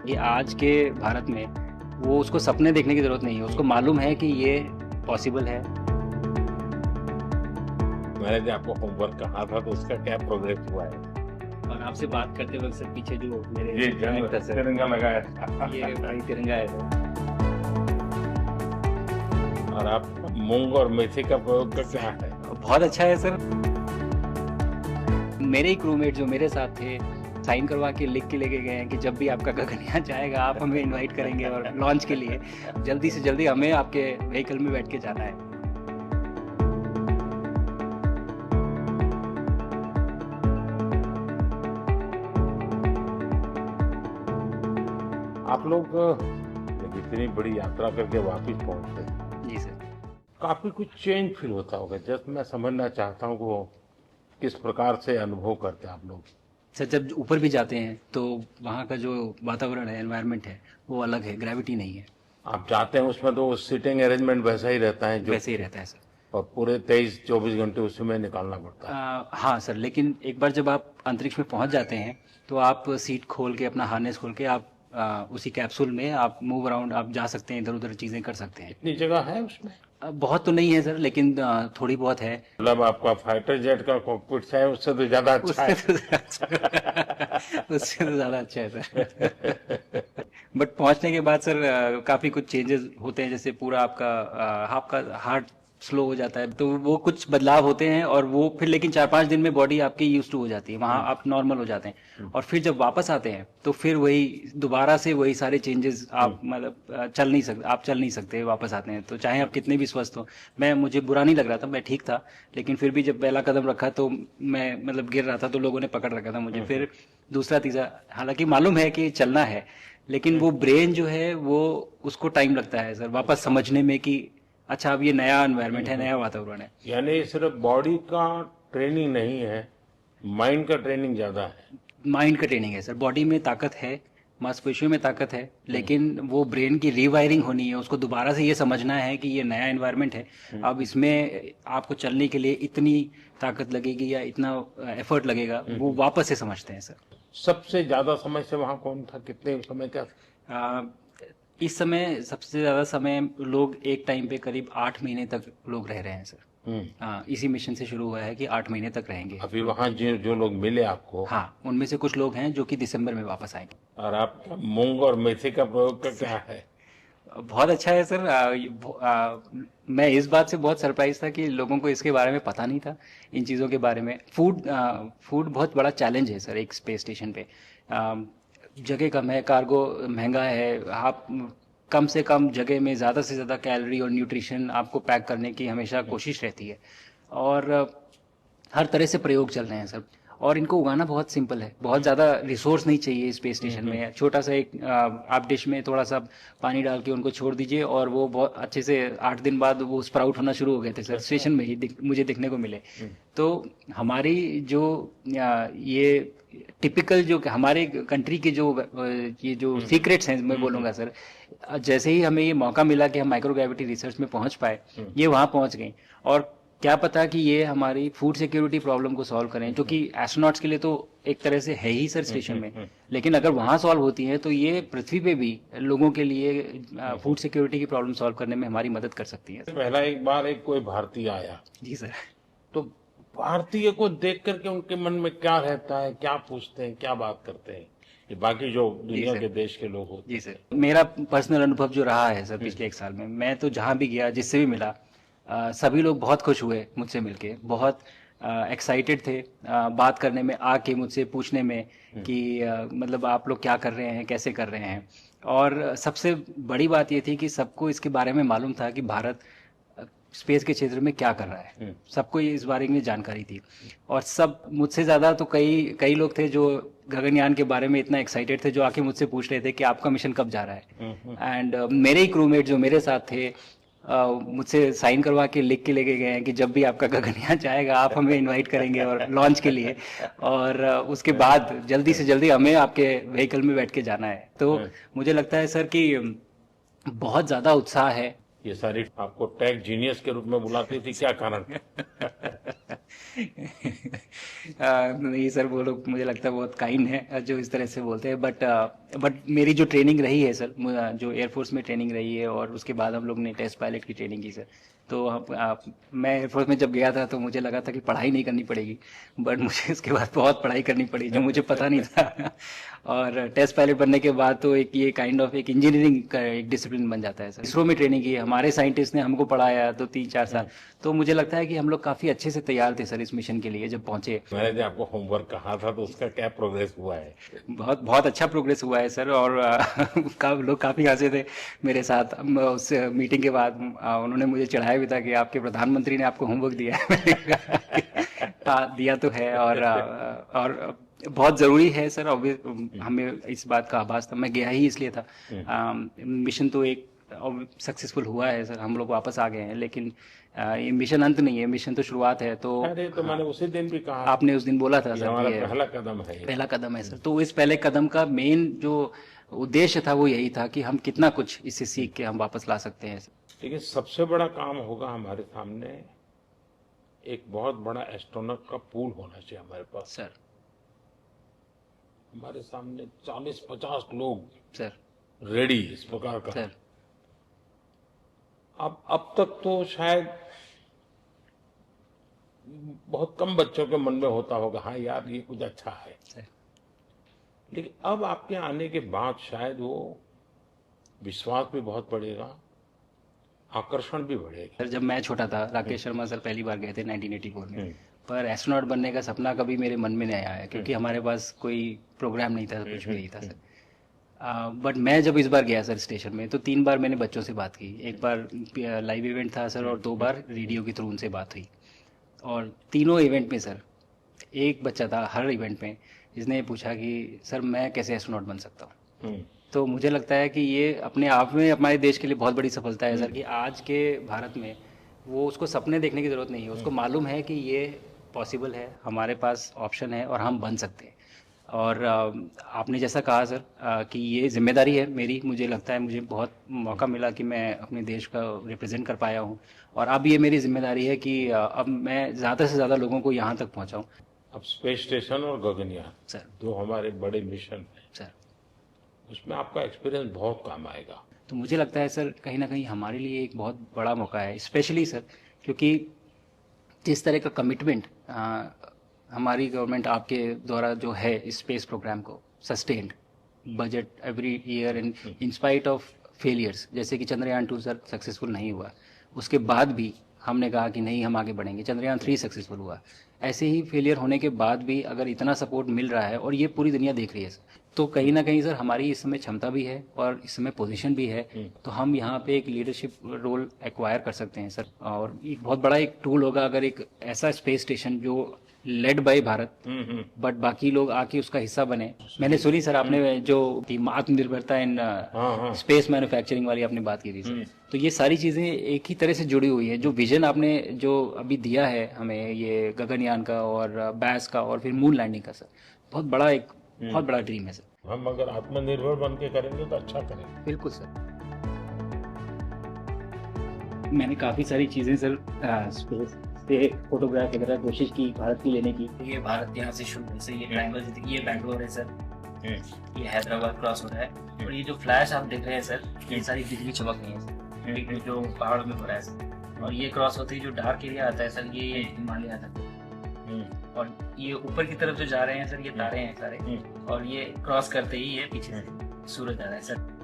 ये आज के भारत में वो उसको सपने देखने की ज़रूरत नहीं है, उसको मालूम है कि ये पॉसिबल है। मैंने जो आपको होमवर्क कहा था तो उसका क्या प्रोग्रेस हुआ है? और आपसे बात करते वक़्त सर पीछे जो मेरे ये ड्राइंग था सर, तिरंगा लगाया था। ये भाई तिरंगा है सर। और आप मूंग और मेथी का प्रयोग का क्या है? बहुत अच्छा है सर। मेरे ही क्रूमेट जो मेरे साथ थे, साइन करवा के लिख के लेके गए हैं कि जब भी आपका गगन यहाँ जाएगा आप हमें इनवाइट करेंगे और लॉन्च के लिए जल्दी से जल्दी हमें आपके व्हीकल में बैठ के जाना है। आप लोग जब इतनी बड़ी यात्रा करके वापस पहुंचते हैं, जी सर। काफी कुछ चेंज फील होता होगा। जस्ट मैं समझना चाहता हूँ वो किस प्रकार से अनुभव करते हैं आप लोग। सर जब ऊपर भी जाते हैं तो वहाँ का जो वातावरण है, एनवायरनमेंट है, वो अलग है, ग्रेविटी नहीं है। आप जाते हैं उसमें तो सीटिंग अरेंजमेंट वैसा ही रहता है जो, वैसे ही रहता है सर। और पूरे 23-24 घंटे उसी में निकालना पड़ता है। हाँ सर, लेकिन एक बार जब आप अंतरिक्ष में पहुँच जाते हैं तो आप सीट खोल के अपना हार्नेस खोल के आप उसी कैप्सूल में आप मूव अराउंड आप जा सकते हैं, इधर उधर चीज़ें कर सकते हैं। इतनी जगह है उसमें? बहुत तो नहीं है सर, लेकिन थोड़ी बहुत है। मतलब आपका फाइटर जेट का कॉकपिट है उससे तो ज्यादा अच्छा है। उससे तो ज़्यादा अच्छा है सर। बट पहुंचने के बाद सर काफ़ी कुछ चेंजेस होते हैं, जैसे पूरा आपका हार्ट स्लो हो जाता है, तो वो कुछ बदलाव होते हैं और वो फिर लेकिन 4-5 दिन में बॉडी आपकी यूज टू हो जाती है, वहाँ आप नॉर्मल हो जाते हैं। और फिर जब वापस आते हैं तो फिर वही दोबारा से वही सारे चेंजेस आप मतलब चल नहीं सकते वापस आते हैं, तो चाहे आप कितने भी स्वस्थ हो। मुझे बुरा नहीं लग रहा था, मैं ठीक था, लेकिन फिर भी जब पहला कदम रखा तो मैं मतलब गिर रहा था तो लोगों ने पकड़ रखा था मुझे। फिर दूसरा तीसरा, हालांकि मालूम है कि चलना है, लेकिन वो ब्रेन जो है वो उसको टाइम लगता है सर वापस समझने में कि अच्छा अब ये नया एनवायरनमेंट है, नया वातावरण है। यानी सिर्फ बॉडी का ट्रेनिंग नहीं है, माइंड का ट्रेनिंग ज्यादा है। माइंड का ट्रेनिंग है सर, बॉडी में ताकत है, मांसपेशियों में ताकत है, लेकिन वो ब्रेन की रीवायरिंग होनी है, उसको दोबारा से ये समझना है कि ये नया एनवायरनमेंट है। अब इसमें आपको चलने के लिए इतनी ताकत लगेगी या इतना एफर्ट लगेगा, वो वापस से समझते हैं सर। सबसे ज्यादा समय से वहां कौन था, कितने समय का? आ, इस समय सबसे ज़्यादा समय लोग एक टाइम पे करीब 8 महीने तक लोग रह रहे हैं सर। हाँ, इसी मिशन से शुरू हुआ है कि 8 महीने तक रहेंगे। अभी वहां जो जो लोग मिले आपको, हाँ, उनमें से कुछ लोग हैं जो कि दिसंबर में वापस आएंगे। और आप मूंग और मेथी का प्रयोग का क्या है? बहुत अच्छा है सर। मैं इस बात से बहुत सरप्राइज था कि लोगों को इसके बारे में पता नहीं था, इन चीज़ों के बारे में। फूड बहुत बड़ा चैलेंज है सर एक स्पेस स्टेशन पे। जगह कम है, कार्गो महंगा है, आप कम से कम जगह में ज़्यादा से ज़्यादा कैलोरी और न्यूट्रिशन आपको पैक करने की हमेशा कोशिश रहती है। और हर तरह से प्रयोग चल रहे हैं सर। और इनको उगाना बहुत सिंपल है, बहुत ज़्यादा रिसोर्स नहीं चाहिए स्पेस स्टेशन में। छोटा सा एक आप डिश में थोड़ा सा पानी डाल के उनको छोड़ दीजिए और वो बहुत अच्छे से 8 दिन बाद वो स्प्राउट होना शुरू हो गए थे सर, स्टेशन में ही मुझे दिखने को मिले। तो हमारी जो ये टिपिकल जो हमारे कंट्री के जो ये जो सीक्रेट्स हैं मैं बोलूँगा सर, जैसे ही हमें ये मौका मिला कि हम माइक्रोग्रेविटी रिसर्च में पहुंच पाए, ये वहाँ पहुंच गई। और क्या पता कि ये हमारी फूड सिक्योरिटी प्रॉब्लम को सॉल्व करें, जो कि एस्ट्रोनॉट्स के लिए तो एक तरह से है ही सर स्टेशन में, लेकिन अगर वहाँ सॉल्व होती हैं तो ये पृथ्वी पे भी लोगों के लिए फूड सिक्योरिटी की प्रॉब्लम सॉल्व करने में हमारी मदद कर सकती है। पहला एक बार एक कोई भारतीय आया, जी सर। तो भारतीय को देख करके उनके मन में क्या रहता है, क्या पूछते हैं, क्या बात करते हैं, ये बाकी जो दुनिया के देश के लोग होते हैं? जी सर, मेरा पर्सनल अनुभव जो रहा है सर पिछले 1 साल में, मैं तो जहाँ भी गया जिससे भी मिला, सभी लोग बहुत खुश हुए मुझसे मिलके, बहुत एक्साइटेड थे बात करने में, आके मुझसे पूछने में कि मतलब आप लोग क्या कर रहे हैं, कैसे कर रहे हैं। और सबसे बड़ी बात ये थी कि सबको इसके बारे में मालूम था कि भारत स्पेस के क्षेत्र में क्या कर रहा है, सबको ये इस बारे में जानकारी थी। और सब मुझसे ज़्यादा तो कई कई लोग थे जो गगनयान के बारे में इतना एक्साइटेड थे, जो आके मुझसे पूछ रहे थे कि आपका मिशन कब जा रहा है। एंड मेरे ही क्रूमेट जो मेरे साथ थे, मुझसे साइन करवा के लिख के लेके गए हैं कि जब भी आपका गगनयान जाएगा आप हमें इनवाइट करेंगे और लॉन्च के लिए, और उसके बाद जल्दी से जल्दी हमें आपके व्हीकल में बैठ के जाना है। तो मुझे लगता है सर कि बहुत ज़्यादा उत्साह है। ये सारी आपको टेक जीनियस के रूप में बुलाती थी, क्या कारण? नहीं सर, वो लोग मुझे लगता है बहुत काइंड है जो इस तरह से बोलते हैं, बट मेरी जो ट्रेनिंग रही है सर, जो एयरफोर्स में ट्रेनिंग रही है और उसके बाद हम लोग ने टेस्ट पायलट की ट्रेनिंग की सर। तो मैं एयरफोर्स में जब गया था तो मुझे लगा था कि पढ़ाई नहीं करनी पड़ेगी, बट मुझे इसके बाद बहुत पढ़ाई करनी पड़ी जो मुझे पता नहीं था। और टेस्ट पायलट बनने के बाद तो एक ये काइंड ऑफ एक इंजीनियरिंग का एक डिसिप्लिन बन जाता है सर। इसरो में ट्रेनिंग की, हमारे साइंटिस्ट ने हमको पढ़ाया तो 3-4 साल। तो मुझे लगता है कि हम लोग काफ़ी अच्छे से तैयार थे सर इस मिशन के लिए जब पहुंचे। मैंने जो आपको होमवर्क कहा था तो उसका क्या प्रोग्रेस हुआ है? बहुत बहुत अच्छा प्रोग्रेस हुआ है सर। और लोग काफ़ी हंसे थे मेरे साथ। उस मीटिंग के बाद उन्होंने मुझे चढ़ाया भी था कि आपके प्रधानमंत्री ने आपको होमवर्क दिया है। मैंने कहा कि हाँ, दिया तो है। और बहुत ज़रूरी है सर। हमें इस बात का आभास था, मैं गया ही इसलिए था। मिशन तो एक सक्सेसफुल हुआ है सर, हम लोग वापस आ गए हैं, लेकिन ये मिशन अंत नहीं है, मिशन तो शुरुआत है। तो अरे तो मैंने उसी दिन भी कहा, आपने उस दिन बोला था ये सर हमारा कि ये पहला कदम है। पहला कदम है सर। तो इस पहले कदम का मेन जो उद्देश्य था वो यही था कि हम कितना कुछ इससे सीख के हम वापस ला सकते हैं सर। लेकिन सबसे बड़ा काम होगा हमारे सामने, एक बहुत बड़ा एस्ट्रोनॉट का पूल होना चाहिए हमारे पास। सर हमारे सामने 40-50 लोग सर रेडी इस प्रकार का। सर अब तक तो शायद बहुत कम बच्चों के मन में होता होगा, हाँ यार ये कुछ अच्छा है। सर लेकिन अब आपके आने के बाद शायद वो विश्वास भी बहुत बढ़ेगा, आकर्षण भी बढ़ेगा। सर जब मैं छोटा था, राकेश शर्मा सर पहली बार गए थे 1984 में, हम्म, पर एस्ट्रोनॉट बनने का सपना कभी मेरे मन में नहीं आया क्योंकि हमारे पास कोई प्रोग्राम नहीं था, कुछ भी नहीं था सर। बट मैं जब इस बार गया सर स्टेशन में, तो 3 बार मैंने बच्चों से बात की। एक बार लाइव इवेंट था सर, और 2 बार रेडियो के थ्रू उनसे बात हुई। और तीनों इवेंट में सर एक बच्चा था हर इवेंट में जिसने ये पूछा कि सर मैं कैसे एस्ट्रोनॉट बन सकता हूँ। हम्म, तो मुझे लगता है कि ये अपने आप में हमारे देश के लिए बहुत बड़ी सफलता है सर, कि आज के भारत में वो उसको सपने देखने की ज़रूरत नहीं है, उसको मालूम है कि ये पॉसिबल है, हमारे पास ऑप्शन है और हम बन सकते हैं। और आपने जैसा कहा सर कि ये जिम्मेदारी है मेरी, मुझे लगता है मुझे बहुत मौका मिला कि मैं अपने देश का रिप्रेजेंट कर पाया हूँ। और अब ये मेरी जिम्मेदारी है कि अब मैं ज़्यादा से ज़्यादा लोगों को यहाँ तक पहुँचाऊँ। अब स्पेस स्टेशन और गगनयान सर दो हमारे बड़े मिशन हैं, सर उसमें आपका एक्सपीरियंस बहुत काम आएगा। तो मुझे लगता है सर कहीं ना कहीं हमारे लिए एक बहुत बड़ा मौका है, स्पेशली सर क्योंकि जिस तरह का कमिटमेंट हमारी गवर्नमेंट आपके द्वारा जो है इस स्पेस प्रोग्राम को sustained budget every year in spite of failures, जैसे कि चंद्रयान 2 सर सक्सेसफुल नहीं हुआ, उसके बाद भी हमने कहा कि नहीं हम आगे बढ़ेंगे, चंद्रयान 3 सक्सेसफुल हुआ। ऐसे ही फेलियर होने के बाद भी अगर इतना सपोर्ट मिल रहा है और ये पूरी दुनिया देख रही है सर, तो कहीं ना कहीं सर हमारी इस समय क्षमता भी है और इस समय पोजीशन भी है, तो हम यहाँ पे एक लीडरशिप रोल एक्वायर कर सकते हैं सर। और एक बहुत बड़ा एक टूल होगा अगर एक ऐसा स्पेस स्टेशन जो लेड बाय भारत बट बाकी लोग आके उसका हिस्सा बने। मैंने सुनी सर आपने जो आत्मनिर्भरता इन स्पेस मैन्युफैक्चरिंग वाली आपने बात की थी सर, तो ये सारी चीज़ें एक ही तरह से जुड़ी हुई है। जो विजन आपने जो अभी दिया है हमें, ये गगनयान का और बैस का और फिर मून लैंडिंग का सर, बहुत बड़ा ड्रीम है सर। हम अगर आत्मनिर्भर बन के करेंगे तो अच्छा करेंगे। बिल्कुल सर। मैंने काफ़ी सारी चीज़ें सर स्पेस से फोटोग्राफ वगैरह कोशिश की भारत की लेने की। ये भारत यहाँ से शुरू है सर, ये ट्रायंगल, ये बैंगलोर है सर, ये हैदराबाद क्रॉस हो रहा है, और ये जो फ्लैश आप देख रहे हैं सर, ये सारी बिजली चमक नहीं है सर, ये जो पहाड़ में हो रहा है सर। और ये क्रॉस होते ही जो डार्क एरिया आता है सर, ये हिमालय आता है। और ये ऊपर की तरफ जो जा रहे हैं सर, ये तारे हैं सारे, और ये क्रॉस करते ही ये पीछे से सूरज आ रहा है सर।